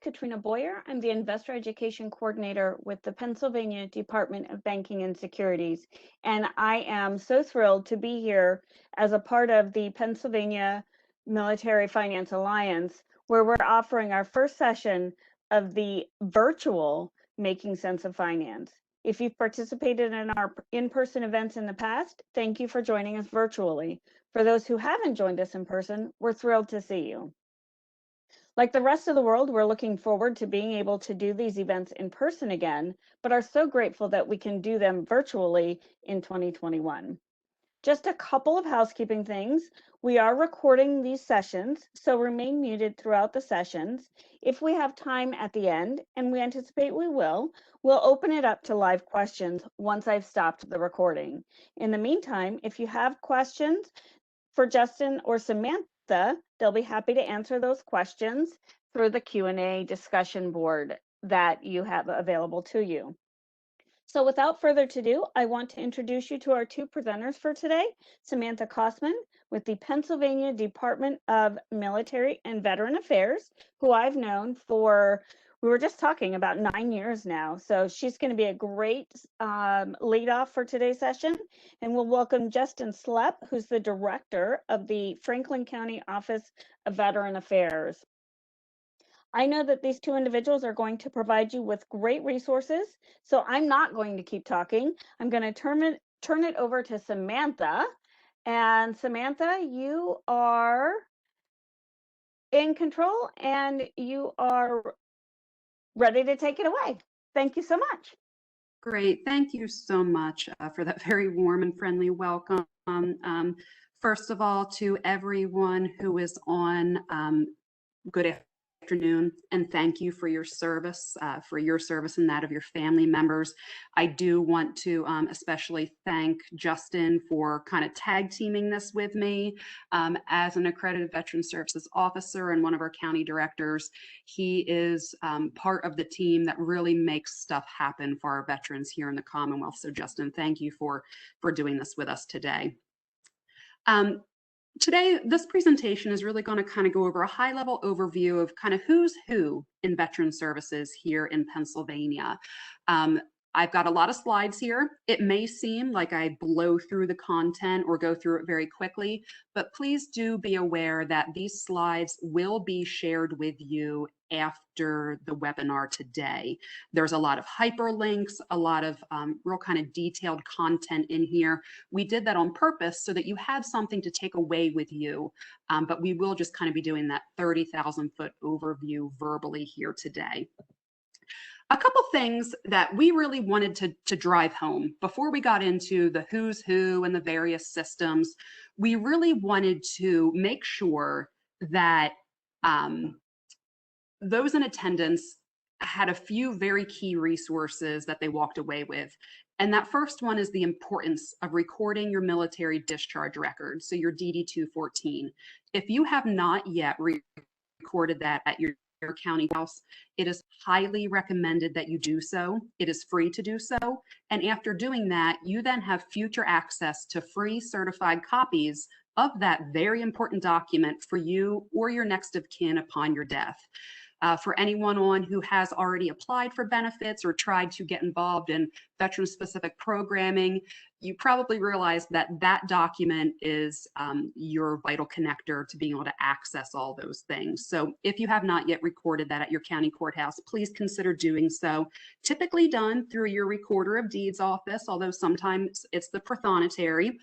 Katrina Boyer. I'm the Investor Education Coordinator with the Pennsylvania Department of Banking and Securities. And I am so thrilled to be here as a part of the Pennsylvania Military Finance Alliance, where we're offering our first session of the virtual Making Sense of Finance. If you've participated in our in-person events in the past, thank you for joining us virtually. For those who haven't joined us in person, we're thrilled to see you. Like the rest of the world, we're looking forward to being able to do these events in person again, but are so grateful that we can do them virtually in 2021. Just a couple of housekeeping things. We are recording these sessions, so remain muted throughout the sessions. If we have time at the end, and we anticipate we will, we'll open it up to live questions once I've stopped the recording. In the meantime, if you have questions for Justin or Samantha, they'll be happy to answer those questions through the Q&A discussion board that you have available to you. So without further ado, I want to introduce you to our two presenters for today, Samantha Kosman with the Pennsylvania Department of Military and Veteran Affairs, who I've known for, we were just talking about 9 years now. So she's going to be a great lead off for today's session. And we'll welcome Justin Slepp, who's the director of the Franklin County Office of Veteran Affairs. I know that these two individuals are going to provide you with great resources, so I'm not going to keep talking. I'm going to turn it over to Samantha. And Samantha, you are in control and you are ready to take it away. Thank you so much. Great. Thank you so much for that very warm and friendly welcome. First of all, to everyone who is on, good afternoon, and thank you for your service and that of your family members. I do want to especially thank Justin for kind of tag teaming this with me as an accredited Veteran Services Officer and one of our county directors. He is part of the team that really makes stuff happen for our veterans here in the Commonwealth. So Justin, thank you for doing this with us today. Today, this presentation is really going to kind of go over a high-level overview of kind of who's who in veteran services here in Pennsylvania. I've got a lot of slides here. It may seem like I blow through the content or go through it very quickly, but please do be aware that these slides will be shared with you after the webinar today. There's a lot of hyperlinks, a lot of real kind of detailed content in here. We did that on purpose so that you have something to take away with you, but we will just kind of be doing that 30,000-foot overview verbally here today. A couple things that we really wanted to drive home before we got into the who's who and the various systems. We really wanted to make sure that those in attendance had a few very key resources that they walked away with. And that first one is the importance of recording your military discharge record, so your DD-214. If you have not yet recorded that at your county house, it is highly recommended that you do so. It is free to do so. And after doing that, you then have future access to free certified copies of that very important document for you or your next of kin upon your death. For anyone on who has already applied for benefits or tried to get involved in veteran-specific programming, you probably realize that that document is your vital connector to being able to access all those things. So if you have not yet recorded that at your county courthouse, please consider doing so. Typically done through your Recorder of Deeds office, although sometimes it's the prothonotary.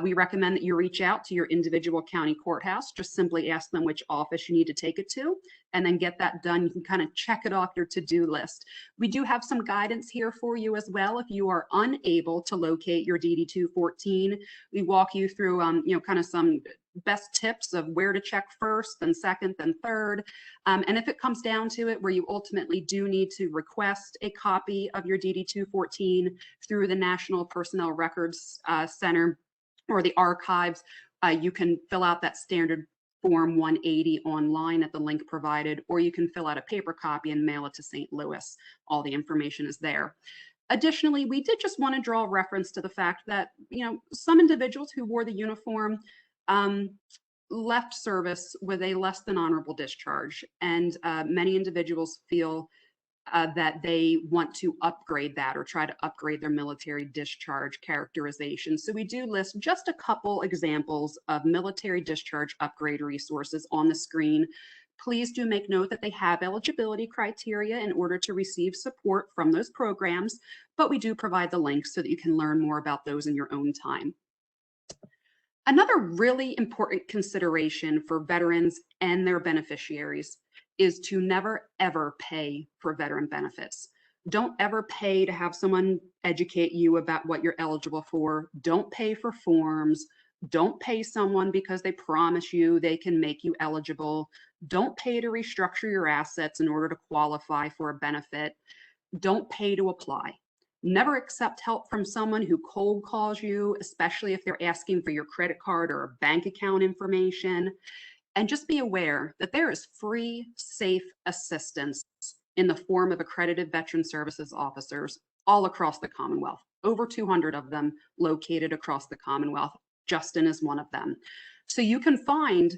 We recommend that you reach out to your individual county courthouse. Just simply ask them which office you need to take it to, and then get that done. You can kind of check it off your to-do list. We do have some guidance here for you as well. If you are unable to locate your DD-214, we walk you through, kind of some best tips of where to check first, then second, then third. And if it comes down to it, where you ultimately do need to request a copy of your DD-214 through the National Personnel Records Center or the archives, you can fill out that standard Form 180 online at the link provided, or you can fill out a paper copy and mail it to St. Louis. All the information is there. Additionally, we did just want to draw reference to the fact that, some individuals who wore the uniform left service with a less than honorable discharge, and many individuals feel that they want to upgrade that or try to upgrade their military discharge characterization. So we do list just a couple examples of military discharge upgrade resources on the screen. Please do make note that they have eligibility criteria in order to receive support from those programs, but we do provide the links so that you can learn more about those in your own time. Another really important consideration for veterans and their beneficiaries is to never, ever pay for veteran benefits. Don't ever pay to have someone educate you about what you're eligible for. Don't pay for forms. Don't pay someone because they promise you they can make you eligible. Don't pay to restructure your assets in order to qualify for a benefit. Don't pay to apply. Never accept help from someone who cold calls you, especially if they're asking for your credit card or bank account information. And just be aware that there is free, safe assistance in the form of accredited veteran services officers all across the Commonwealth. Over 200 of them located across the Commonwealth. Justin is one of them. So you can find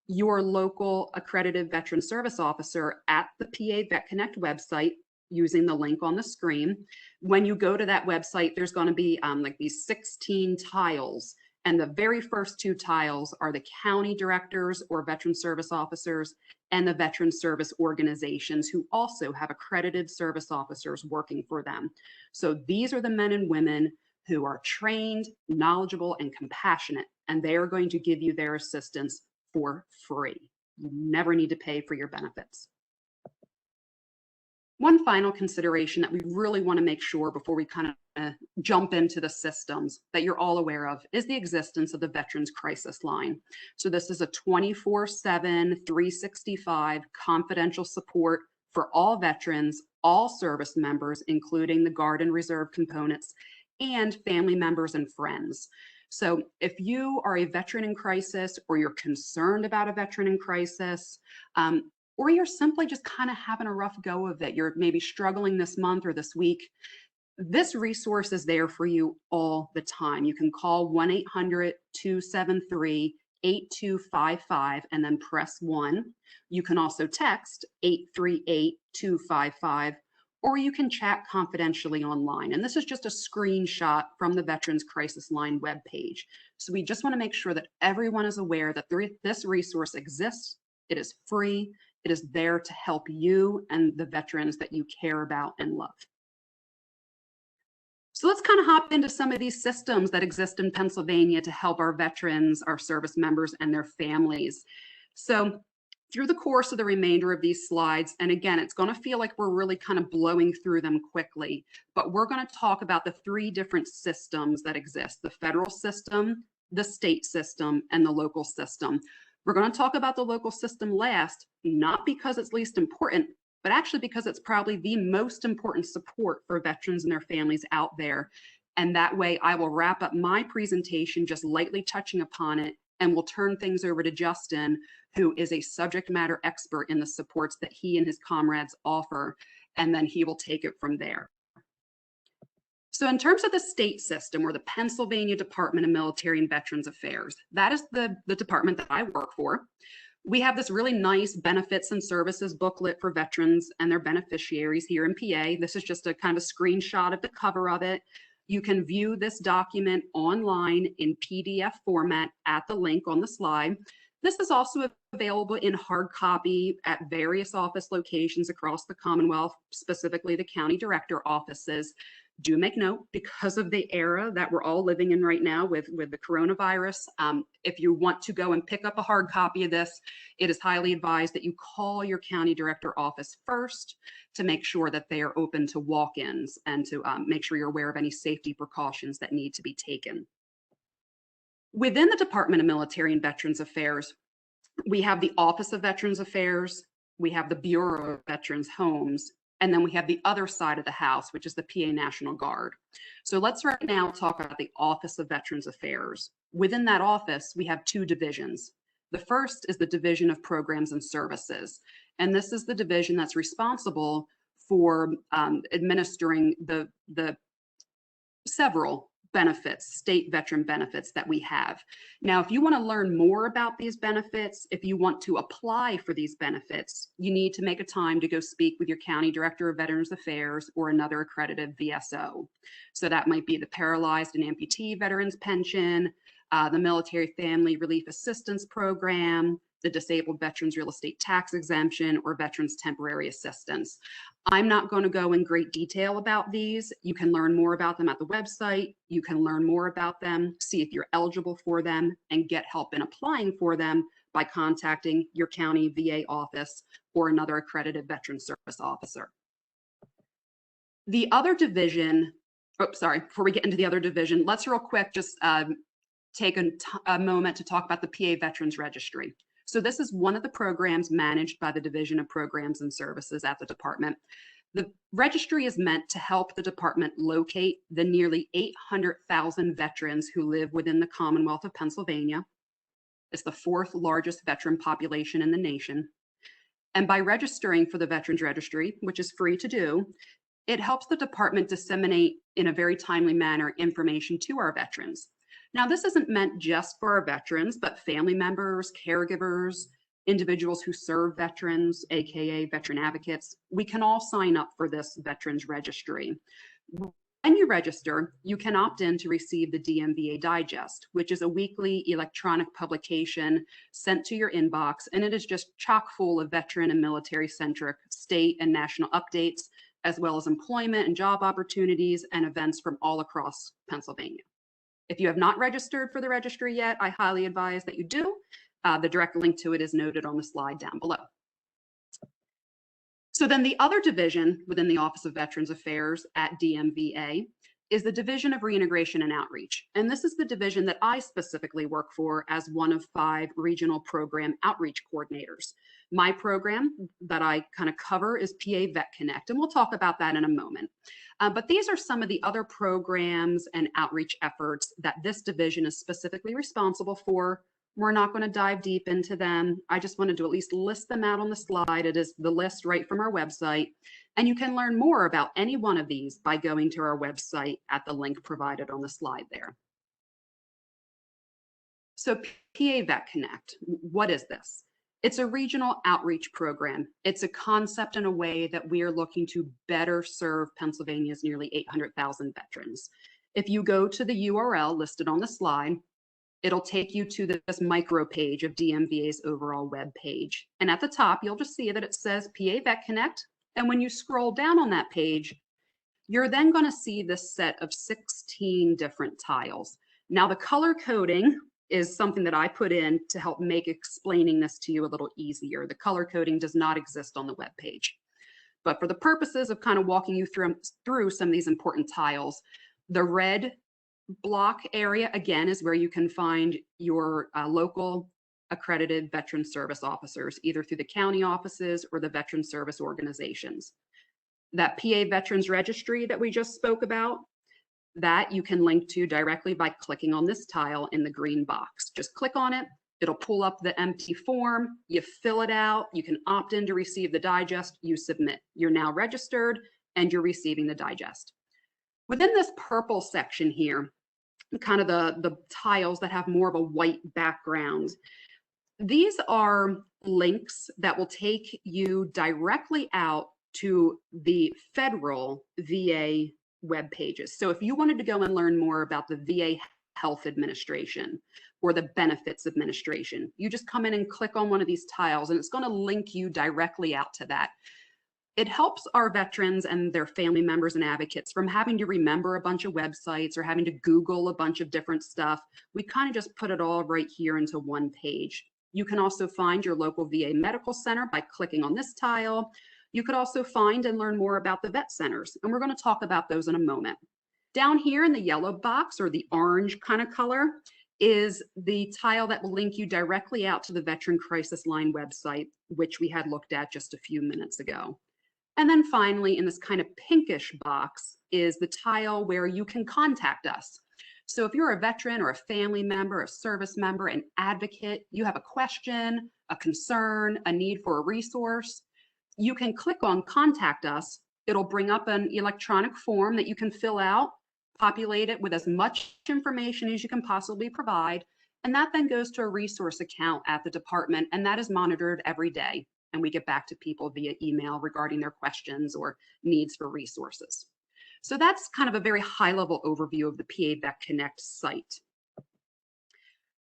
your local accredited veteran service officer at the PA Vet Connect website using the link on the screen. When you go to that website, there's going to be like these 16 tiles. And the very first two tiles are the county directors or veteran service officers and the veteran service organizations who also have accredited service officers working for them. So these are the men and women who are trained, knowledgeable, and compassionate, and they are going to give you their assistance for free. You never need to pay for your benefits. One final consideration that we really want to make sure before we kind of jump into the systems that you're all aware of is the existence of the Veterans Crisis Line. So this is a 24/7, 365 confidential support for all veterans, all service members, including the Guard and Reserve components, and family members and friends. So if you are a veteran in crisis or you're concerned about a veteran in crisis, or you're simply just kind of having a rough go of it, you're maybe struggling this month or this week, this resource is there for you all the time. You can call 1-800-273-8255 and then press 1. You can also text 838-255, or you can chat confidentially online. And this is just a screenshot from the Veterans Crisis Line webpage. So we just want to make sure that everyone is aware that this resource exists. It is free. It is there to help you and the veterans that you care about and love. So let's kind of hop into some of these systems that exist in Pennsylvania to help our veterans, our service members, and their families. So through the course of the remainder of these slides, and again, it's going to feel like we're really kind of blowing through them quickly, but we're going to talk about the 3 different systems that exist: the federal system, the state system, and the local system. We're going to talk about the local system last, not because it's least important, but actually because it's probably the most important support for veterans and their families out there. And that way I will wrap up my presentation just lightly touching upon it, and we'll turn things over to Justin, who is a subject matter expert in the supports that he and his comrades offer, and then he will take it from there. So in terms of the state system, or the Pennsylvania Department of Military and Veterans Affairs, that is the department that I work for. We have this really nice benefits and services booklet for veterans and their beneficiaries here in PA. This is just a kind of screenshot of the cover of it. You can view this document online in PDF format at the link on the slide. This is also available in hard copy at various office locations across the Commonwealth, specifically the county director offices. Do make note, because of the era that we're all living in right now with the coronavirus, if you want to go and pick up a hard copy of this, it is highly advised that you call your county director office first to make sure that they are open to walk-ins and to make sure you're aware of any safety precautions that need to be taken. Within the Department of Military and Veterans Affairs, we have the Office of Veterans Affairs, we have the Bureau of Veterans Homes, and then we have the other side of the house, which is the PA National Guard. So let's right now talk about the Office of Veterans Affairs. Within that office, we have 2 divisions. The first is the Division of Programs and Services. And this is the division that's responsible for administering the several benefits, state veteran benefits that we have. Now, if you want to learn more about these benefits, if you want to apply for these benefits, you need to make a time to go speak with your county director of Veterans Affairs or another accredited VSO. So that might be the paralyzed and amputee veterans pension, the Military Family Relief Assistance Program, the Disabled Veterans Real Estate Tax Exemption, or Veterans Temporary Assistance. I'm not going to go in great detail about these. You can learn more about them at the website. You can learn more about them, see if you're eligible for them, and get help in applying for them by contacting your county VA office or another accredited veteran service officer. The other division, before we get into the other division, let's real quick just take a moment to talk about the PA Veterans Registry. So this is one of the programs managed by the Division of Programs and Services at the department. The registry is meant to help the department locate the nearly 800,000 veterans who live within the Commonwealth of Pennsylvania. It's the fourth largest veteran population in the nation. And by registering for the Veterans Registry, which is free to do, it helps the department disseminate in a very timely manner information to our veterans. Now, this isn't meant just for our veterans, but family members, caregivers, individuals who serve veterans, AKA veteran advocates. We can all sign up for this Veterans Registry. When you register, you can opt in to receive the Dmva Digest, which is a weekly electronic publication sent to your inbox, and it is just chock full of veteran and military-centric state and national updates, as well as employment and job opportunities and events from all across Pennsylvania. If you have not registered for the registry yet, I highly advise that you do. The direct link to it is noted on the slide down below. So then the other division within the Office of Veterans Affairs at DMVA is the Division of Reintegration and Outreach. And this is the division that I specifically work for as one of 5 regional program outreach coordinators. My program that I kind of cover is PA Vet Connect, and we'll talk about that in a moment. But these are some of the other programs and outreach efforts that this division is specifically responsible for. We're not going to dive deep into them. I just wanted to at least list them out on the slide. It is the list right from our website. And you can learn more about any one of these by going to our website at the link provided on the slide there. So PA Vet Connect, what is this? It's a regional outreach program. It's a concept and a way that we are looking to better serve Pennsylvania's nearly 800,000 veterans. If you go to the URL listed on the slide, it'll take you to this micro page of DMVA's overall web page. And at the top, you'll just see that it says PA Vet Connect. And when you scroll down on that page, you're then going to see this set of 16 different tiles. Now, the color coding is something that I put in to help make explaining this to you a little easier. The color coding does not exist on the web page. But for the purposes of kind of walking you through some of these important tiles, the red block area, again, is where you can find your local accredited veteran service officers, either through the county offices or the veteran service organizations. That PA Veterans Registry that we just spoke about, that you can link to directly by clicking on this tile in the green box. Just click on it. It'll pull up the empty form. You fill it out. You can opt in to receive the digest. You submit. You're now registered and you're receiving the digest. Within this purple section here, kind of the tiles that have more of a white background, these are links that will take you directly out to the federal VA web pages. So if you wanted to go and learn more about the VA Health Administration or the Benefits Administration, you just come in and click on one of these tiles and it's going to link you directly out to that. It helps our veterans and their family members and advocates from having to remember a bunch of websites or having to Google a bunch of different stuff. We kind of just put it all right here into one page. You can also find your local VA medical center by clicking on this tile. You could also find and learn more about the vet centers, and we're going to talk about those in a moment. Down here in the yellow box, or the orange kind of color, is the tile that will link you directly out to the Veteran Crisis Line website, which we had looked at just a few minutes ago. And then finally, in this kind of pinkish box, is the tile where you can contact us. So if you're a veteran or a family member, a service member, an advocate, you have a question, a concern, a need for a resource, you can click on Contact Us. It'll bring up an electronic form that you can fill out, populate it with as much information as you can possibly provide, and that then goes to a resource account at the department, and that is monitored every day. And we get back to people via email regarding their questions or needs for resources. So that's kind of a very high-level overview of the PA Vet Connect site.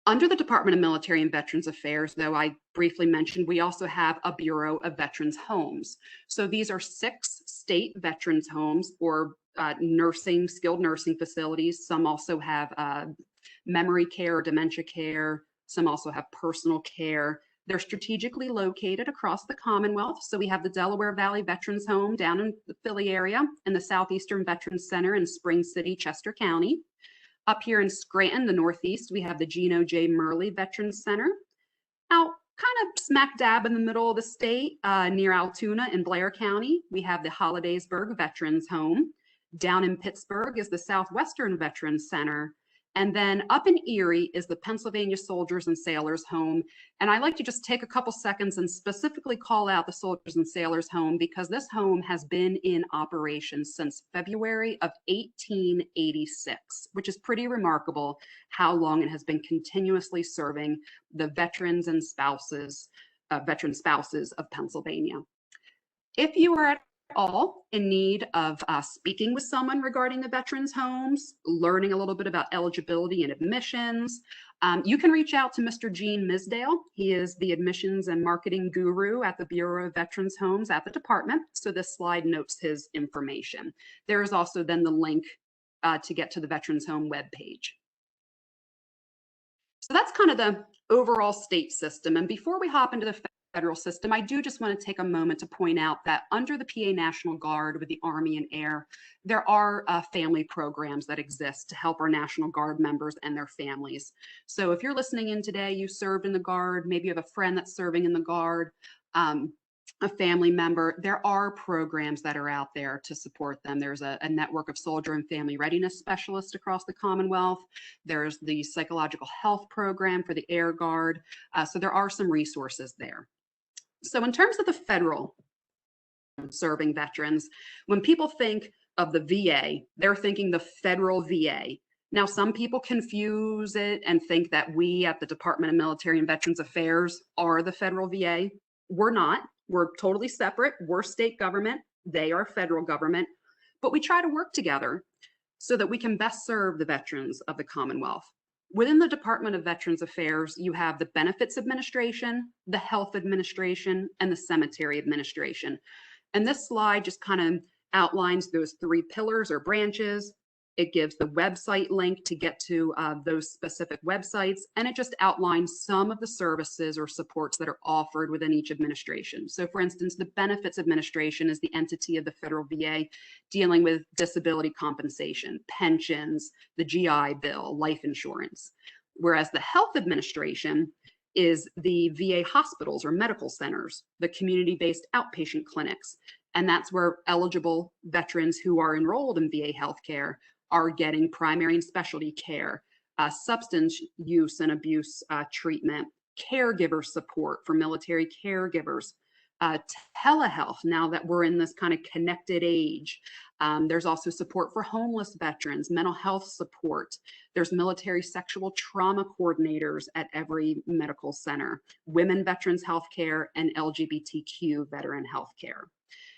Under the Department of Military and Veterans Affairs, though I briefly mentioned, we also have a Bureau of Veterans Homes. So these are 6 state veterans homes or skilled nursing facilities. Some also have memory care or dementia care. Some also have personal care. They're strategically located across the Commonwealth. So we have the Delaware Valley Veterans Home down in the Philly area and the Southeastern Veterans Center in Spring City, Chester County. Up here in Scranton, the Northeast, we have the Geno J. Murley Veterans Center. Out kind of smack dab in the middle of the state, near Altoona in Blair County, we have the Hollidaysburg Veterans Home. Down in Pittsburgh is the Southwestern Veterans Center. And then up in Erie is the Pennsylvania Soldiers and Sailors Home. And I like to just take a couple seconds and specifically call out the Soldiers and Sailors Home because this home has been in operation since February of 1886, which is pretty remarkable how long it has been continuously serving the veterans and veteran spouses of Pennsylvania. If you are at all in need of speaking with someone regarding the veterans homes, learning a little bit about eligibility and admissions, you can reach out to Mr. Gene Misdale. He is the admissions and marketing guru at the Bureau of Veterans Homes at the department. So this slide notes his information. There is also then the link to get to the Veterans Home webpage. So that's kind of the overall state system. And before we hop into the federal system, I do just want to take a moment to point out that under the PA National Guard with the Army and Air, there are family programs that exist to help our National Guard members and their families. So if you're listening in today, you served in the Guard, maybe you have a friend that's serving in the Guard, a family member, there are programs that are out there to support them. There's a network of soldier and family readiness specialists across the Commonwealth. There's the psychological health program for the Air Guard. So there are some resources there. So in terms of the federal serving veterans, when people think of the VA, they're thinking the federal VA. Now, some people confuse it and think that we at the Department of Military and Veterans Affairs are the federal VA. We're not. We're totally separate. We're state government. They are federal government. But we try to work together so that we can best serve the veterans of the Commonwealth. Within the Department of Veterans Affairs, you have the Benefits Administration, the Health Administration, and the Cemetery Administration. And this slide just kind of outlines those 3 pillars or branches. It gives the website link to get to those specific websites, and it just outlines some of the services or supports that are offered within each administration. So for instance, the Benefits Administration is the entity of the federal VA dealing with disability compensation, pensions, the GI Bill, life insurance. Whereas the Health Administration is the VA hospitals or medical centers, the community-based outpatient clinics, and that's where eligible veterans who are enrolled in VA healthcare are getting primary and specialty care, substance use and abuse treatment, caregiver support for military caregivers, telehealth now that we're in this kind of connected age. There's also support for homeless veterans, mental health support. There's military sexual trauma coordinators at every medical center, women veterans healthcare, and LGBTQ veteran healthcare.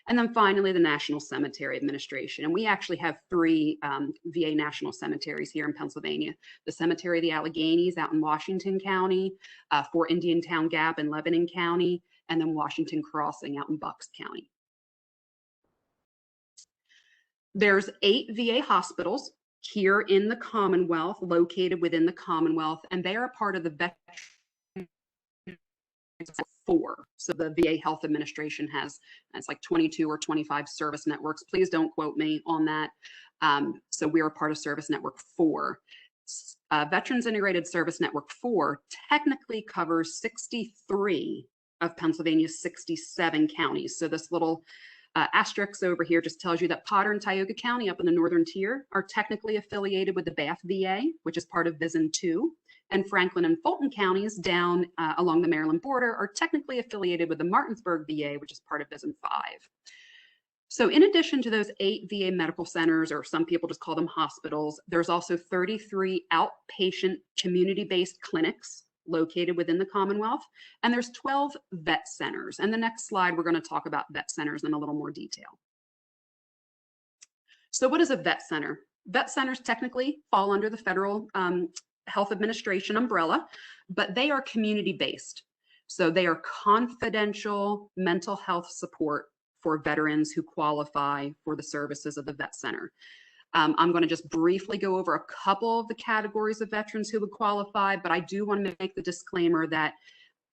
And then finally, the National Cemetery Administration. And we actually have 3 VA national cemeteries here in Pennsylvania. The Cemetery of the Alleghenies out in Washington County, Fort Indiantown Gap in Lebanon County, and then Washington Crossing out in Bucks County. There's 8 VA hospitals here in the Commonwealth, located within the Commonwealth, and they are a part of the Veterans 4. So the VA Health Administration has, it's like 22 or 25 service networks. Please don't quote me on that. So we are part of Service Network 4. Veterans Integrated Service Network 4 technically covers 63 of Pennsylvania's 67 counties. So this little asterisk over here just tells you that Potter and Tioga County up in the northern tier are technically affiliated with the Bath VA, which is part of VISN 2. And Franklin and Fulton counties down along the Maryland border are technically affiliated with the Martinsburg VA, which is part of VISN 5. So in addition to those 8 VA medical centers, or some people just call them hospitals, there's also 33 outpatient community-based clinics located within the Commonwealth, and there's 12 vet centers. And the next slide, we're going to talk about vet centers in a little more detail. So what is a vet center? Vet centers technically fall under the Federal Health Administration umbrella, but they are community-based. So they are confidential mental health support for veterans who qualify for the services of the vet center. I'm going to just briefly go over a couple of the categories of veterans who would qualify, but I do want to make the disclaimer that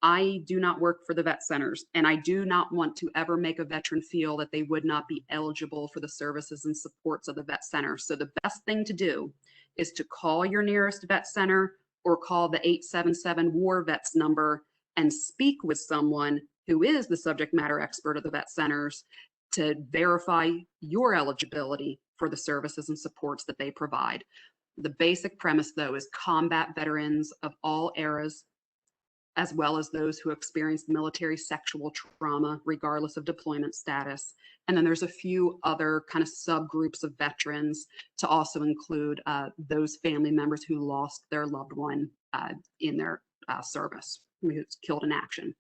I do not work for the vet centers, and I do not want to ever make a veteran feel that they would not be eligible for the services and supports of the vet center. So the best thing to do is to call your nearest vet center or call the 877 War Vets number and speak with someone who is the subject matter expert of the vet centers to verify your eligibility for the services and supports that they provide. The basic premise, though, is combat veterans of all eras, as well as those who experienced military sexual trauma, regardless of deployment status. And then there's a few other kind of subgroups of veterans to also include those family members who lost their loved one in their service, who was killed in action.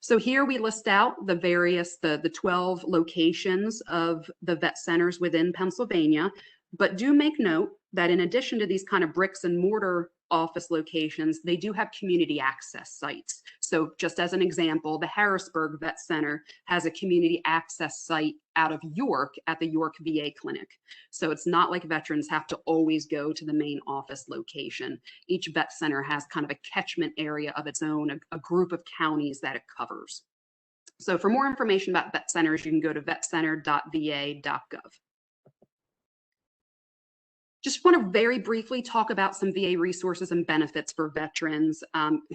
So here we list out the 12 locations of the vet centers within Pennsylvania, but do make note that in addition to these kind of bricks and mortar office locations, they do have community access sites. So just as an example, the Harrisburg Vet Center has a community access site out of York at the York VA Clinic. So it's not like veterans have to always go to the main office location. Each vet center has kind of a catchment area of its own, a group of counties that it covers. So for more information about vet centers, you can go to vetcenter.va.gov. Just want to very briefly talk about some VA resources and benefits for veterans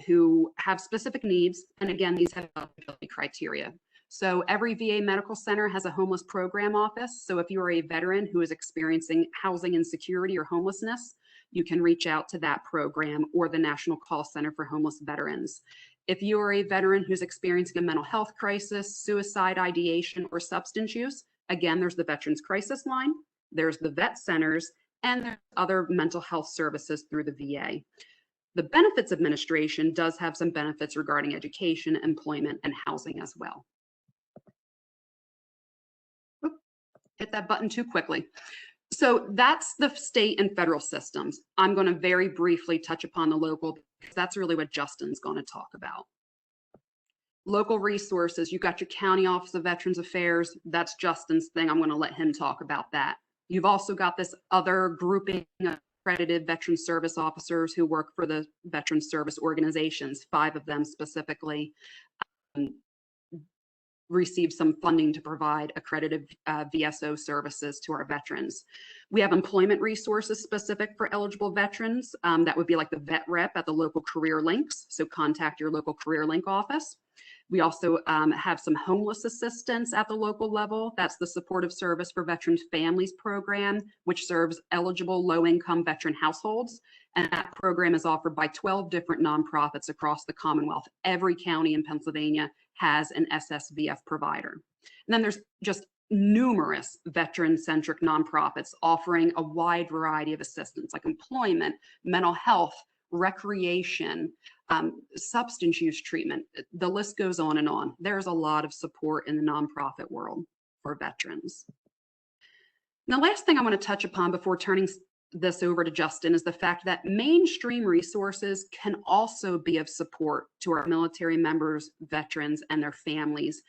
who have specific needs. And again, these have eligibility criteria. So every VA medical center has a homeless program office. So if you are a veteran who is experiencing housing insecurity or homelessness, you can reach out to that program or the National Call Center for Homeless Veterans. If you are a veteran who's experiencing a mental health crisis, suicide ideation, or substance use, again, there's the Veterans Crisis Line, there's the vet centers, and there's other mental health services through the VA. The Benefits Administration does have some benefits regarding education, employment, and housing as well. Oop, hit that button too quickly. So that's the state and federal systems. I'm going to very briefly touch upon the local, because that's really what Justin's going to talk about. Local resources, you've got your County Office of Veterans Affairs. That's Justin's thing. I'm going to let him talk about that. You've also got this other grouping of accredited veteran service officers who work for the veteran service organizations. 5 of them specifically receive some funding to provide accredited VSO services to our veterans. We have employment resources specific for eligible veterans. That would be like the vet rep at the local career links. So contact your local career link office. We also have some homeless assistance at the local level. That's the Supportive Service for Veterans Families program, which serves eligible low-income veteran households. And that program is offered by 12 different nonprofits across the Commonwealth. Every county in Pennsylvania has an SSVF provider. And then there's just numerous veteran-centric nonprofits offering a wide variety of assistance, like employment, mental health, recreation, substance use treatment. The list goes on and on. There's a lot of support in the nonprofit world for veterans. And the last thing I want to touch upon before turning this over to Justin is the fact that mainstream resources can also be of support to our military members, veterans, and their families.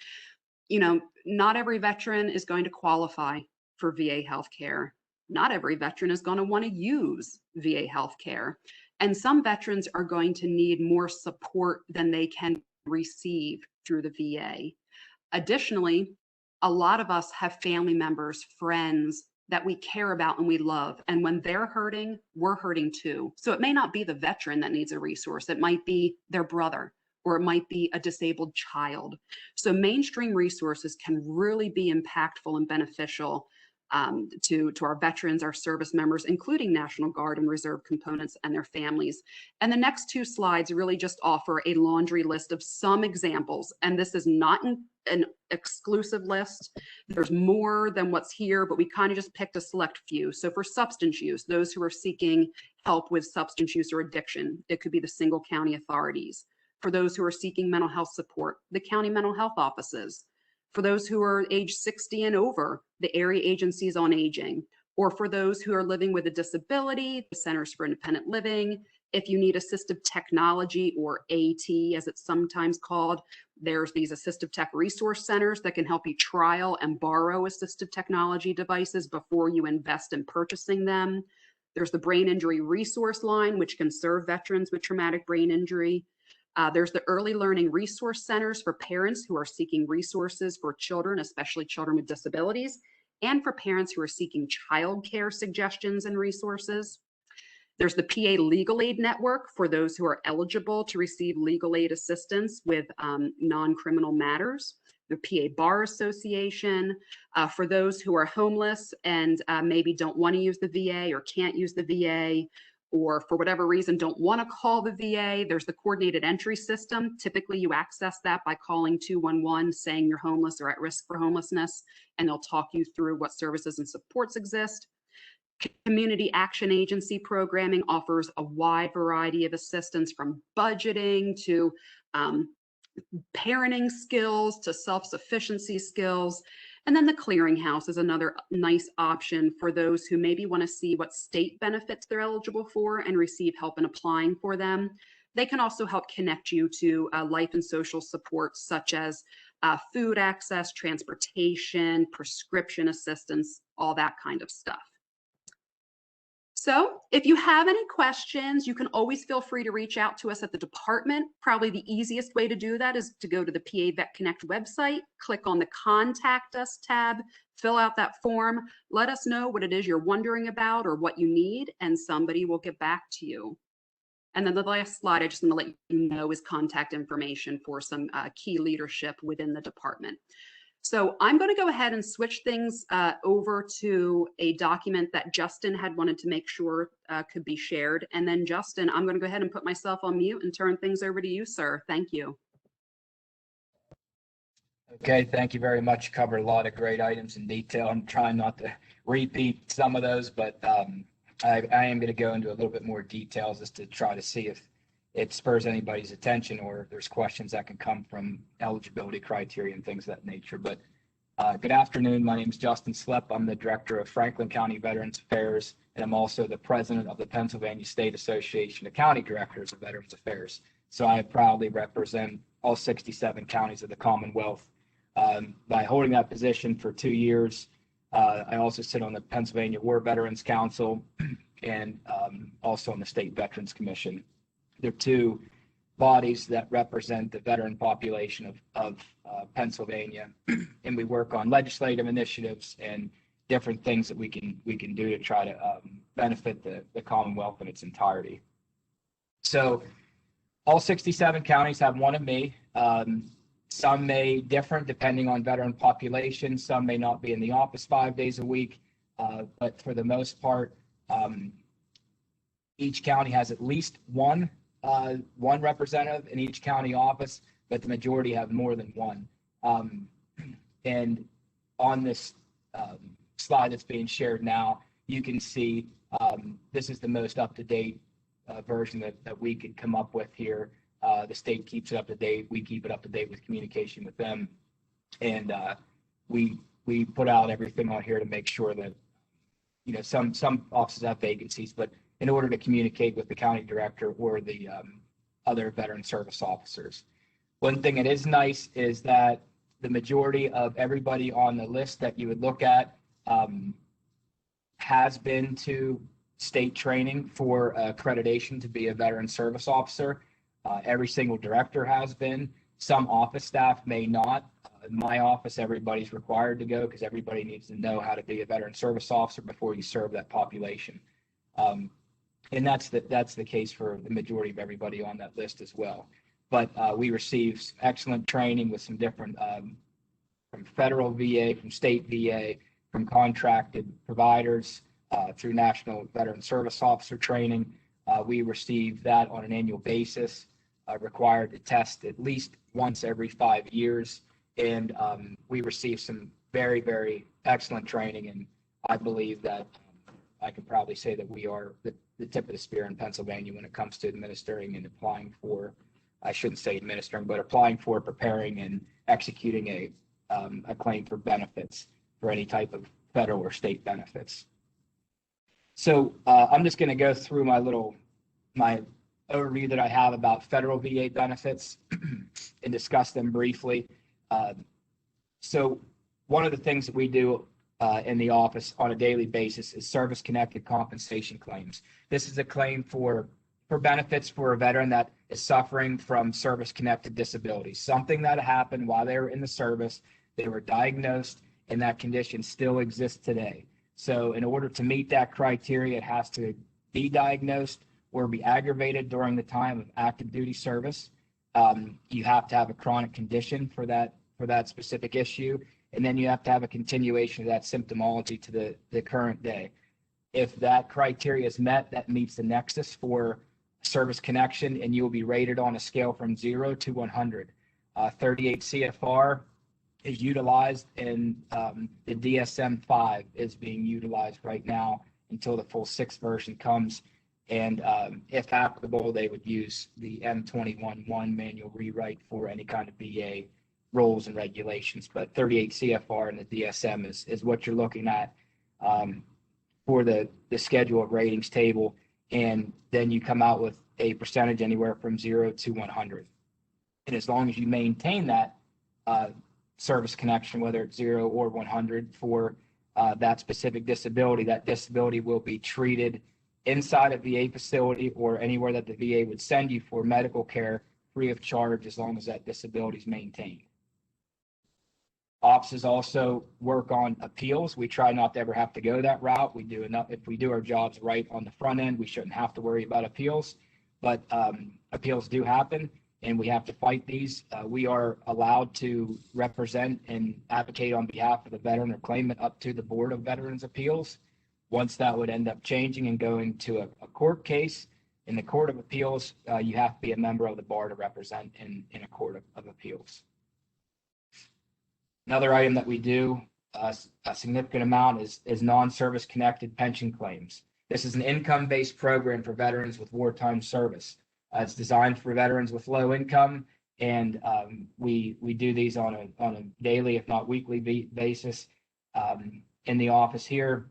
You know, not every veteran is going to qualify for VA healthcare. Not every veteran is going to want to use VA healthcare. And some veterans are going to need more support than they can receive through the VA. Additionally, a lot of us have family members, friends that we care about and we love. And when they're hurting, we're hurting too. So it may not be the veteran that needs a resource. It might be their brother, or it might be a disabled child. So mainstream resources can really be impactful and beneficial to our veterans, our service members, including National Guard and Reserve components and their families. And the next two slides really just offer a laundry list of some examples. And this is not an exclusive list. There's more than what's here, but we kind of just picked a select few. So for substance use, those who are seeking help with substance use or addiction, it could be the single county authorities. For those who are seeking mental health support, the county mental health offices. For those who are age 60 and over, the area agencies on aging. Or for those who are living with a disability, the Centers for Independent Living. If you need assistive technology, or AT as it's sometimes called, there's these assistive tech resource centers that can help you trial and borrow assistive technology devices before you invest in purchasing them. There's the brain injury resource line, which can serve veterans with traumatic brain injury. There's the early learning resource centers for parents who are seeking resources for children, especially children with disabilities, and for parents who are seeking childcare suggestions and resources. There's the PA Legal Aid Network for those who are eligible to receive legal aid assistance with non-criminal matters. The PA Bar Association for those who are homeless and maybe don't want to use the VA or can't use the VA, or for whatever reason don't want to call the VA. There's the coordinated entry system. Typically you access that by calling 211 saying you're homeless or at risk for homelessness, and they'll talk you through what services and supports exist. Community Action Agency programming offers a wide variety of assistance, from budgeting to parenting skills to self-sufficiency skills. And then the clearinghouse is another nice option for those who maybe want to see what state benefits they're eligible for and receive help in applying for them. They can also help connect you to life and social supports such as food access, transportation, prescription assistance, all that kind of stuff. So if you have any questions, you can always feel free to reach out to us at the department. Probably the easiest way to do that is to go to the PA Vet Connect website, click on the Contact Us tab, fill out that form, let us know what it is you're wondering about or what you need, and somebody will get back to you. And then the last slide I just want to let you know is contact information for some key leadership within the department. So I'm going to go ahead and switch things over to a document that Justin had wanted to make sure could be shared. And then Justin, I'm going to go ahead and put myself on mute and turn things over to you, sir. Thank you. Okay, thank you very much. You covered a lot of great items in detail. I'm trying not to repeat some of those, but I am going to go into a little bit more details just to try to see if it spurs anybody's attention or if there's questions that can come from eligibility criteria and things of that nature. But good afternoon. My name is Justin Slepp. I'm the director of Franklin County Veterans Affairs, and I'm also the president of the Pennsylvania State Association of County Directors of Veterans Affairs. So I proudly represent all 67 counties of the Commonwealth. By holding that position for 2 years, I also sit on the Pennsylvania War Veterans Council and also on the State Veterans Commission. They're two bodies that represent the veteran population of Pennsylvania, and we work on legislative initiatives and different things that we can do to try to benefit the Commonwealth in its entirety. So all 67 counties have one of me. Some may differ depending on veteran population. Some may not be in the office 5 days a week, but for the most part, each county has at least one representative in each county office, but the majority have more than one. And on this slide that's being shared now, you can see this is the most up-to-date version that we could come up with here. The state keeps it up to date. We keep it up to date with communication with them. And we put out everything on here to make sure that, you know, some offices have vacancies, but in order to communicate with the county director or the other veteran service officers. One thing that is nice is that the majority of everybody on the list that you would look at has been to state training for accreditation to be a veteran service officer. Every single director has been. Some office staff may not. In my office, everybody's required to go because everybody needs to know how to be a veteran service officer before you serve that population. And that's the case for the majority of everybody on that list as well. But we receive excellent training with some different, from federal VA, from state VA, from contracted providers through National Veteran Service Officer training. We receive that on an annual basis, required to test at least once every 5 years. And we receive some very, very excellent training. And I believe that I can probably say that we are the tip of the spear in Pennsylvania when it comes to administering and applying for, I shouldn't say administering, but applying for, preparing, and executing a claim for benefits for any type of federal or state benefits. So I'm just going to go through my overview that I have about federal VA benefits and discuss them briefly. So one of the things that we do in the office on a daily basis is service-connected compensation claims. This is a claim for benefits for a veteran that is suffering from service-connected disability, something that happened while they were in the service, they were diagnosed, and that condition still exists today. So in order to meet that criteria, it has to be diagnosed or be aggravated during the time of active duty service. You have to have a chronic condition for that specific issue, and then you have to have a continuation of that symptomology to the current day. If that criteria is met, that meets the nexus for service connection, and you will be rated on a scale from 0 to 100. 38 CFR is utilized, and the DSM-5 is being utilized right now until the full 6th version comes. And if applicable, they would use the M21.1 manual rewrite for any kind of VA rules and regulations. But 38 CFR and the DSM is what you're looking at for the schedule of ratings table. And then you come out with a percentage anywhere from 0 to 100. And as long as you maintain that service connection, whether it's 0 or 100 for that specific disability, that disability will be treated inside a VA facility or anywhere that the VA would send you for medical care free of charge, as long as that disability is maintained. Offices also work on appeals. We try not to ever have to go that route. We do enough. If we do our jobs right on the front end, we shouldn't have to worry about appeals, but appeals do happen, and we have to fight these. We are allowed to represent and advocate on behalf of the veteran or claimant up to the Board of Veterans Appeals. Once that would end up changing and going to a court case, in the Court of Appeals, you have to be a member of the bar to represent in a Court of Appeals. Another item that we do a significant amount is non-service connected pension claims. This is an income-based program for veterans with wartime service. It's designed for veterans with low income, and we do these on a daily, if not weekly basis in the office here.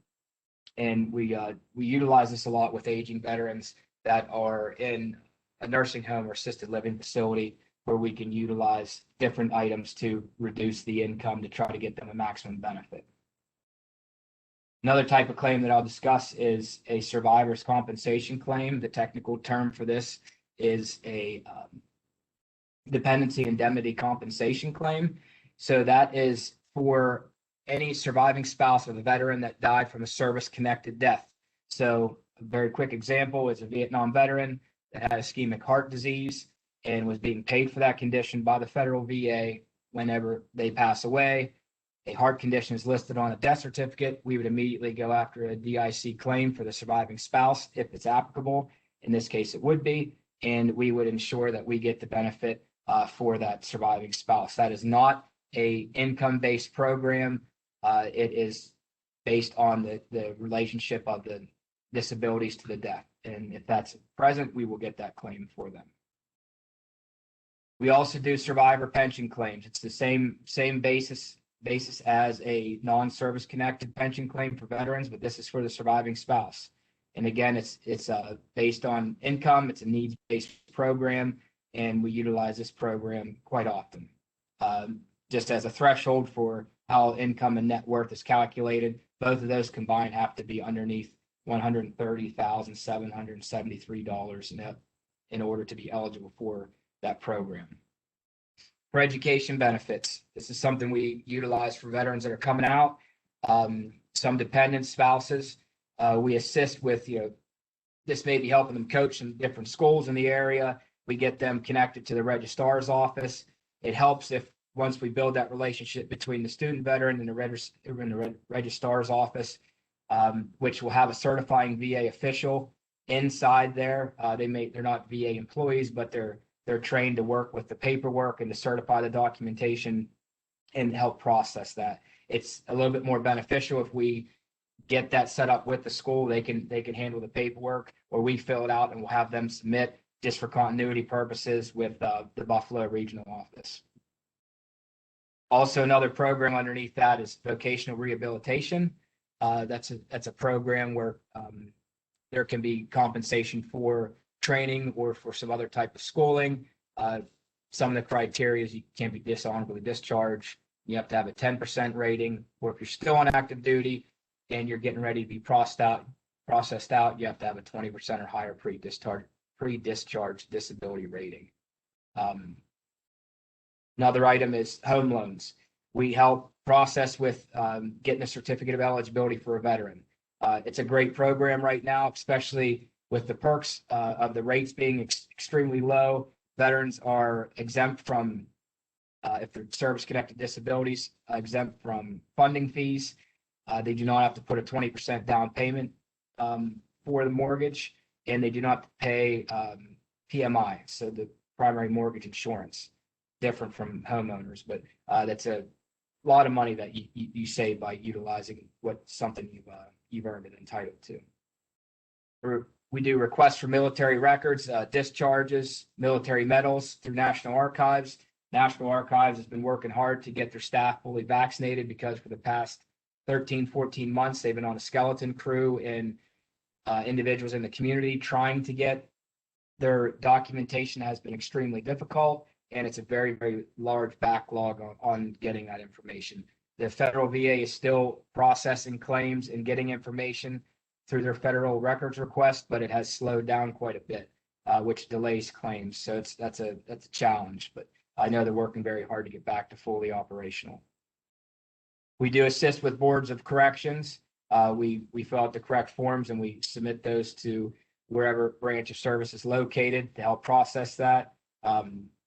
And we utilize this a lot with aging veterans that are in a nursing home or assisted living facility, where we can utilize different items to reduce the income to try to get them a maximum benefit. Another type of claim that I'll discuss is a survivor's compensation claim. The technical term for this is a dependency indemnity compensation claim. So that is for any surviving spouse of a veteran that died from a service-connected death. So a very quick example is a Vietnam veteran that had ischemic heart disease and was being paid for that condition by the federal VA. Whenever they pass away, a heart condition is listed on a death certificate. We would immediately go after a DIC claim for the surviving spouse if it's applicable. In this case, it would be, and we would ensure that we get the benefit for that surviving spouse. That is not a income-based program. It is based on the relationship of the disabilities to the death. And if that's present, we will get that claim for them. We also do survivor pension claims. It's the same basis as a non-service connected pension claim for veterans, but this is for the surviving spouse. And again, it's based on income. It's a needs-based program, and we utilize this program quite often. Just as a threshold for how income and net worth is calculated, both of those combined have to be underneath $130,773 in order to be eligible for that program. For education benefits, this is something we utilize for veterans that are coming out, some dependent spouses. We assist with, this may be helping them coach in different schools in the area. We get them connected to the registrar's office. It helps if once we build that relationship between the student veteran and the registrar's office, which will have a certifying VA official inside there. They're not VA employees, but they're trained to work with the paperwork and to certify the documentation and help process that. It's a little bit more beneficial if we get that set up with the school. They can handle the paperwork, or we fill it out and we'll have them submit just for continuity purposes with the Buffalo Regional Office. Also, another program underneath that is Vocational Rehabilitation. That's a program where there can be compensation for training or for some other type of schooling. Some of the criteria is you can't be dishonorably discharged. You have to have a 10% rating, or if you're still on active duty and you're getting ready to be processed out, you have to have a 20% or higher pre-discharge disability rating. Another item is home loans. We help process with getting a certificate of eligibility for a veteran. It's a great program right now, especially with the perks of the rates being extremely low. Veterans are exempt from, if they're service-connected disabilities, exempt from funding fees. They do not have to put a 20% down payment for the mortgage, and they do not pay PMI, so the primary mortgage insurance, different from homeowners. But that's a lot of money that you save by utilizing something you've earned and entitled to. We do requests for military records, discharges, military medals through National Archives. National Archives has been working hard to get their staff fully vaccinated because for the past 13, 14 months, they've been on a skeleton crew and individuals in the community trying to get their documentation has been extremely difficult, and it's a very, very large backlog on getting that information. The federal VA is still processing claims and getting information through their federal records request, but it has slowed down quite a bit, which delays claims. So that's a challenge, but I know they're working very hard to get back to fully operational. We do assist with boards of corrections. We fill out the correct forms and we submit those to wherever branch of service is located to help process that.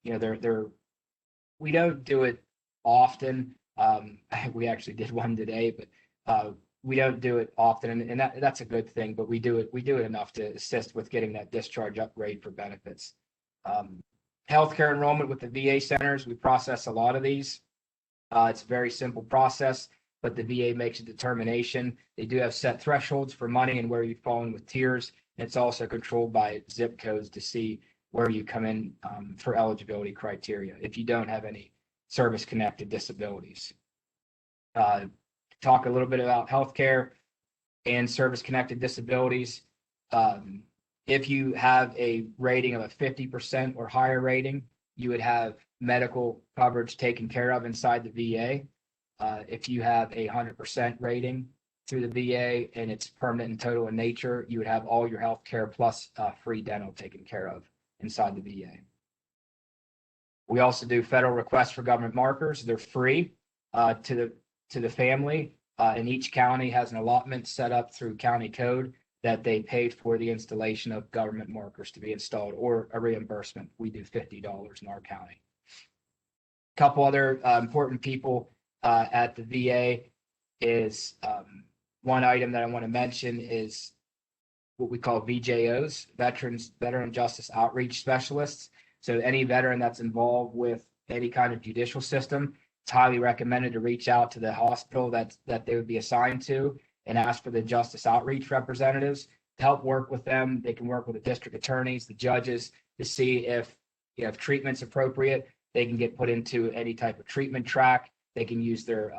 We don't do it often. We actually did one today, but we don't do it often, and that's a good thing. But we do it enough to assist with getting that discharge upgrade for benefits. Healthcare enrollment with the VA centers, we process a lot of these. It's a very simple process, but the VA makes a determination. They do have set thresholds for money and where you fall in with tiers. And it's also controlled by zip codes to see where you come in for eligibility criteria if you don't have any service-connected disabilities. Talk a little bit about healthcare and service-connected disabilities. If you have a rating of a 50% or higher rating, you would have medical coverage taken care of inside the VA. If you have a 100% rating through the VA and it's permanent and total in nature, you would have all your health care plus free dental taken care of inside the VA. We also do federal requests for government markers. They're free to the family, and each county has an allotment set up through county code that they paid for the installation of government markers to be installed, or a reimbursement. We do $50 in our county. A couple other important people at the VA is one item that I want to mention is what we call VJOs, Veteran Justice Outreach Specialists. So any veteran that's involved with any kind of judicial system, it's highly recommended to reach out to the hospital that they would be assigned to and ask for the justice outreach representatives to help work with them. They can work with the district attorneys, the judges, to see if treatment's appropriate. They can get put into any type of treatment track. They can use their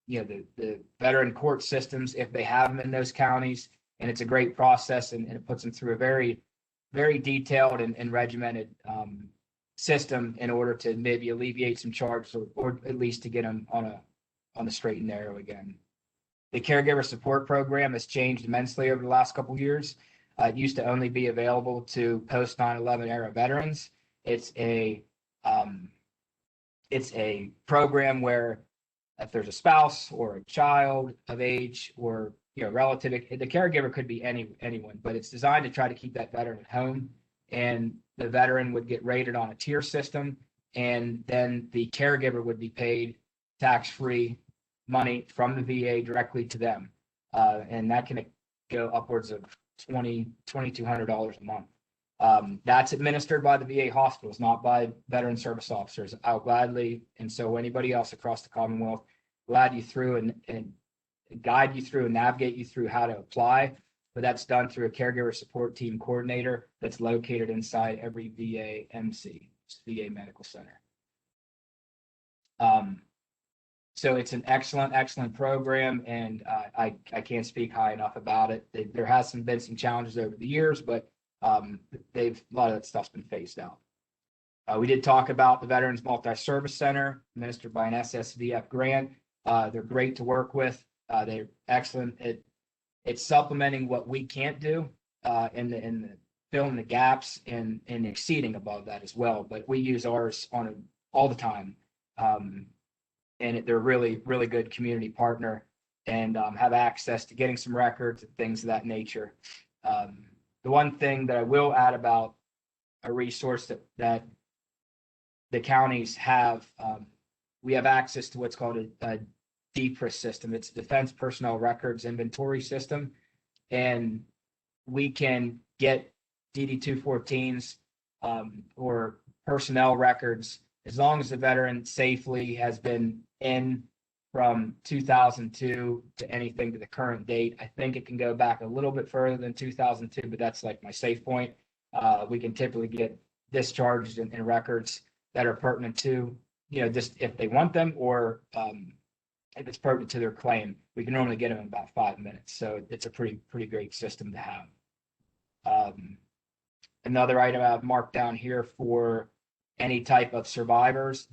the veteran court systems if they have them in those counties. And it's a great process, and it puts them through a very, very detailed and regimented system in order to maybe alleviate some charges or at least to get them on the straight and narrow again. The caregiver support program has changed immensely over the last couple of years. It used to only be available to post 9/11 era veterans. It's a program where if there's a spouse or a child of age or relative, the caregiver could be anyone, but it's designed to try to keep that veteran at home, and the veteran would get rated on a tier system and then the caregiver would be paid tax-free money from the VA directly to them. And that can go upwards of $2,200 a month. That's administered by the VA hospitals, not by veteran service officers. I'll gladly, and so anybody else across the Commonwealth, glad you through and guide you through and navigate you through how to apply. But that's done through a caregiver support team coordinator that's located inside every VA MC, VA medical center. So it's an excellent program, and I can't speak high enough about it. There has been some challenges over the years, but a lot of that stuff's been phased out. We did talk about the Veterans Multi-Service Center, administered by an SSVF grant. They're great to work with. They're excellent. It's supplementing what we can't do in the filling the gaps and exceeding above that as well. But we use ours all the time. And they're really good community partner, and have access to getting some records and things of that nature. The one thing that I will add about a resource that the counties have, we have access to what's called a DPRIS system. It's Defense Personnel Records Inventory System, and we can get DD-214s or personnel records as long as the veteran safely has been in from 2002 to anything to the current date. I think it can go back a little bit further than 2002, but that's like my safe point. We can typically get discharged in records that are pertinent to, just if they want them, or if it's pertinent to their claim. We can normally get them in about 5 minutes. So it's a pretty great system to have. Another item I've marked down here for any type of survivors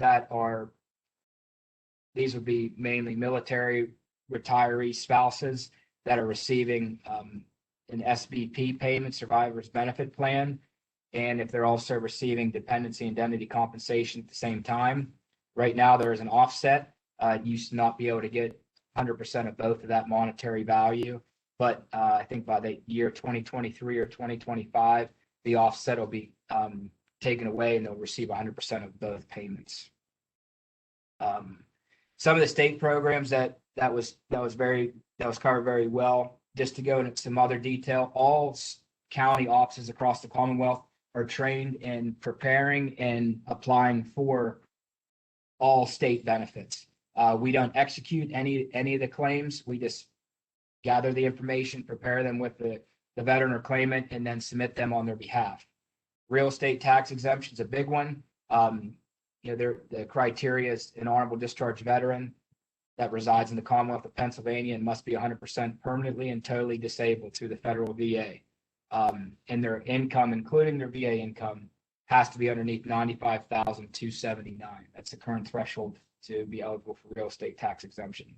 these would be mainly military retiree spouses that are receiving an SBP payment, survivor's benefit plan, and if they're also receiving dependency indemnity compensation at the same time. Right now, there is an offset. You used to not be able to get 100% of both of that monetary value, but I think by the year 2023 or 2025, the offset will be taken away, and they'll receive 100% of both payments. Some of the state programs that was covered very well. Just to go into some other detail, all county offices across the Commonwealth are trained in preparing and applying for all state benefits. We don't execute any of the claims. We just gather the information, prepare them with the veteran or claimant, and then submit them on their behalf. Real estate tax exemption is a big one. The criteria is an honorable discharge veteran that resides in the Commonwealth of Pennsylvania and must be 100% permanently and totally disabled through the federal VA. And their income, including their VA income, has to be underneath $95,279. That's the current threshold to be eligible for real estate tax exemption.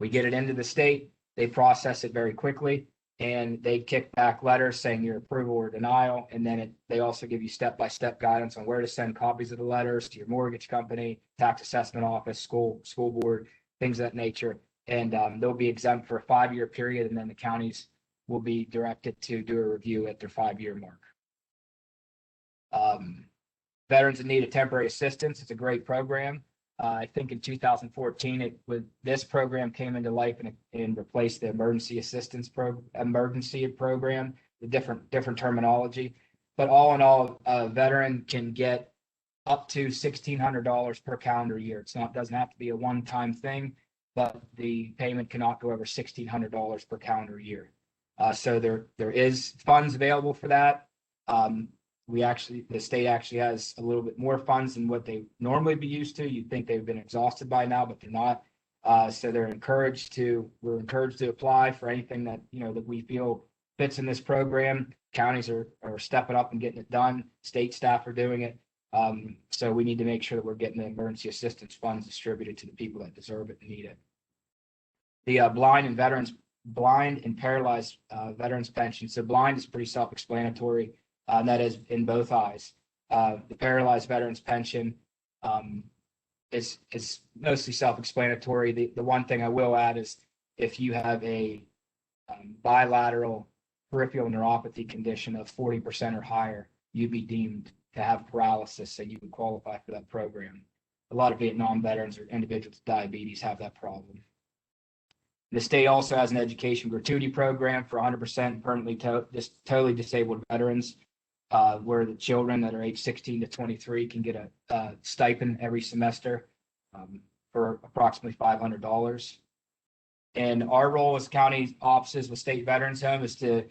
We get it into the state, they process it very quickly, and they kick back letters saying your approval or denial. And then they also give you step-by-step guidance on where to send copies of the letters to your mortgage company, tax assessment office, school board, things of that nature. And they'll be exempt for a 5-year period, and then the counties will be directed to do a review at their 5-year mark. Veterans in need of temporary assistance. It's a great program. I think in 2014, this program came into life and replaced the emergency assistance program, the different terminology. But all in all, a veteran can get up to $1,600 per calendar year. Doesn't have to be a one-time thing, but the payment cannot go over $1,600 per calendar year. So there is funds available for that. The state actually has a little bit more funds than what they normally be used to. You'd think they've been exhausted by now, but they're not. So we're encouraged to apply for anything that we feel fits in this program. Counties are stepping up and getting it done. State staff are doing it. So we need to make sure that we're getting the emergency assistance funds distributed to the people that deserve it and need it. The blind and paralyzed veterans pension. So blind is pretty self-explanatory. And that is in both eyes. The paralyzed veterans pension is mostly self-explanatory. The one thing I will add is if you have a bilateral peripheral neuropathy condition of 40% or higher, you'd be deemed to have paralysis, so you would qualify for that program. A lot of Vietnam veterans or individuals with diabetes have that problem. The state also has an education gratuity program for 100% permanently totally disabled veterans, where the children that are age 16 to 23 can get a stipend every semester for approximately $500. And our role as county offices with State Veterans Home is to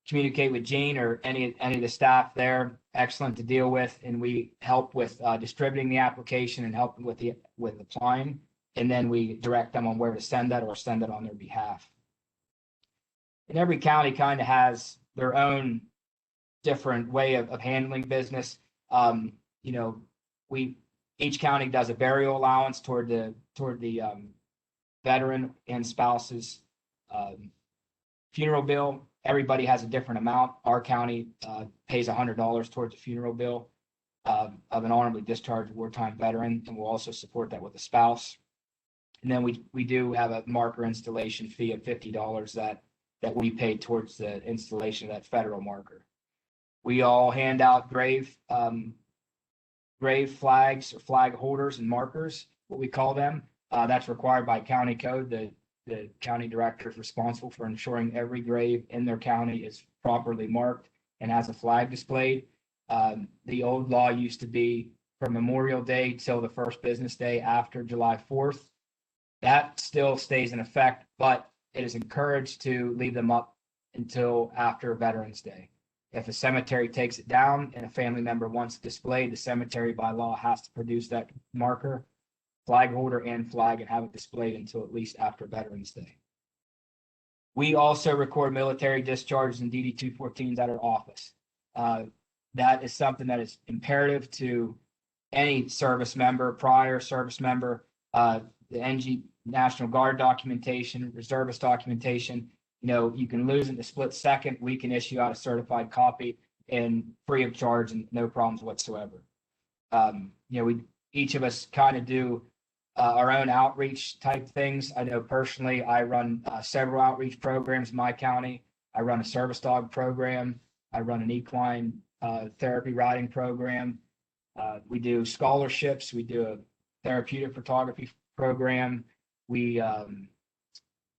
communicate with Gene or any of the staff there. Excellent to deal with, and we help with distributing the application and helping with applying. And then we direct them on where to send that or send it on their behalf. And every county kind of has their own different way of handling business. Each county does a burial allowance toward the veteran and spouse's funeral bill. Everybody has a different amount. Our county pays $100 towards a funeral bill of an honorably discharged wartime veteran, and we'll also support that with a spouse. And then we do have a marker installation fee of $50 that we pay towards the installation of that federal marker. We all hand out grave flags or flag holders and markers, what we call them. That's required by county code. The county director is responsible for ensuring every grave in their county is properly marked and has a flag displayed. The old law used to be from Memorial Day till the first business day after July 4th. That still stays in effect, but it is encouraged to leave them up until after Veterans Day. If a cemetery takes it down and a family member wants it displayed, the cemetery by law has to produce that marker, flag holder, and flag and have it displayed until at least after Veterans Day. We also record military discharges and DD-214s at our office. That is something that is imperative to any service member, prior service member, the NG National Guard documentation, reservist documentation. You can lose it in a split second. We can issue out a certified copy and free of charge and no problems whatsoever. Each of us kind of do our own outreach type things. I know personally, I run several outreach programs in my county. I run a service dog program. I run an equine therapy riding program. We do scholarships. We do a therapeutic photography program. We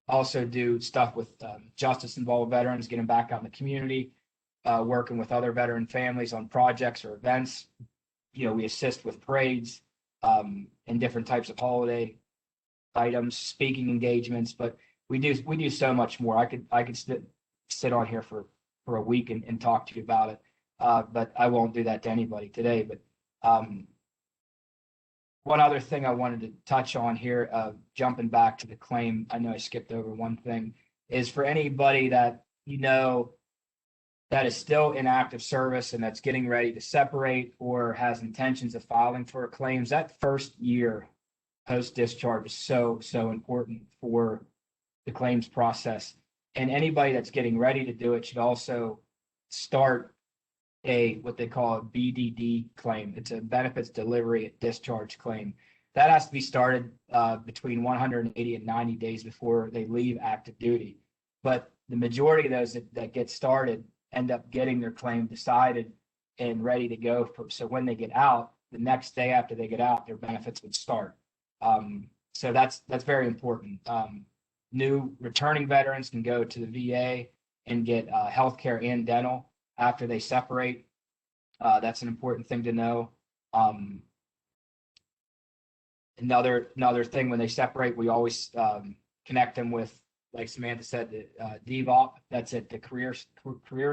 also do stuff with justice-involved veterans, getting back out in the community, working with other veteran families on projects or events. We assist with parades and different types of holiday items, speaking engagements, but we do so much more. I could sit on here for a week and talk to you about it, but I won't do that to anybody today. But one other thing I wanted to touch on here, jumping back to the claim, I know I skipped over one thing, is for anybody that that is still in active service and that's getting ready to separate or has intentions of filing for claims, that first year post-discharge is so important for the claims process. And anybody that's getting ready to do it should also start what they call a BDD claim. It's a benefits delivery at discharge claim. That has to be started between 180 and 90 days before they leave active duty. But the majority of those that get started end up getting their claim decided and ready to go. So when they get out, the next day after they get out, their benefits would start. So that's very important. New returning veterans can go to the VA and get healthcare and dental after they separate. That's an important thing to know. Another thing, when they separate, we always connect them with, like Samantha said, the DVOP. That's at the career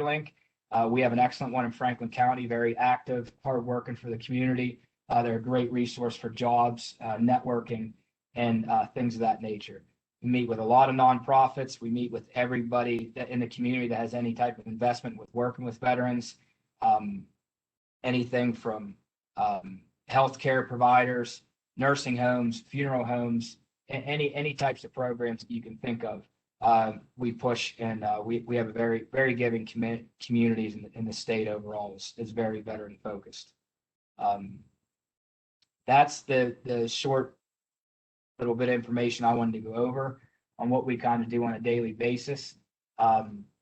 link. We have an excellent one in Franklin County, very active, hardworking for the community. They're a great resource for jobs, networking, and things of that nature. We meet with a lot of nonprofits. We meet with everybody in the community that has any type of investment with working with veterans. Anything from healthcare providers, nursing homes, funeral homes, any types of programs that you can think of. We push, and we have a very giving communities in the state overall. Is very veteran focused. That's the short little bit of information I wanted to go over on what we kind of do on a daily basis.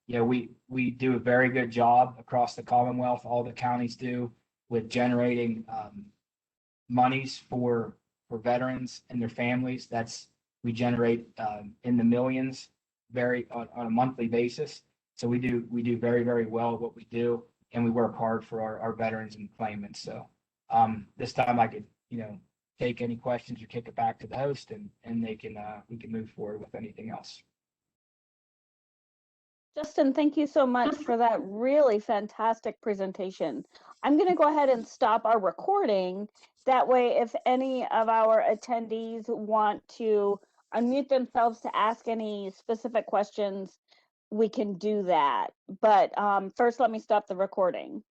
We do a very good job across the Commonwealth. All the counties do. with generating monies for veterans and their families. We generate in the millions on a monthly basis. So we do very, very well at what we do, and we work hard for our veterans and claimants. So this time I could, take any questions or kick it back to the host, and we can move forward with anything else. Justin, thank you so much for that really fantastic presentation. I'm going to go ahead and stop our recording. That way, if any of our attendees want to unmute themselves to ask any specific questions, we can do that. But first, let me stop the recording.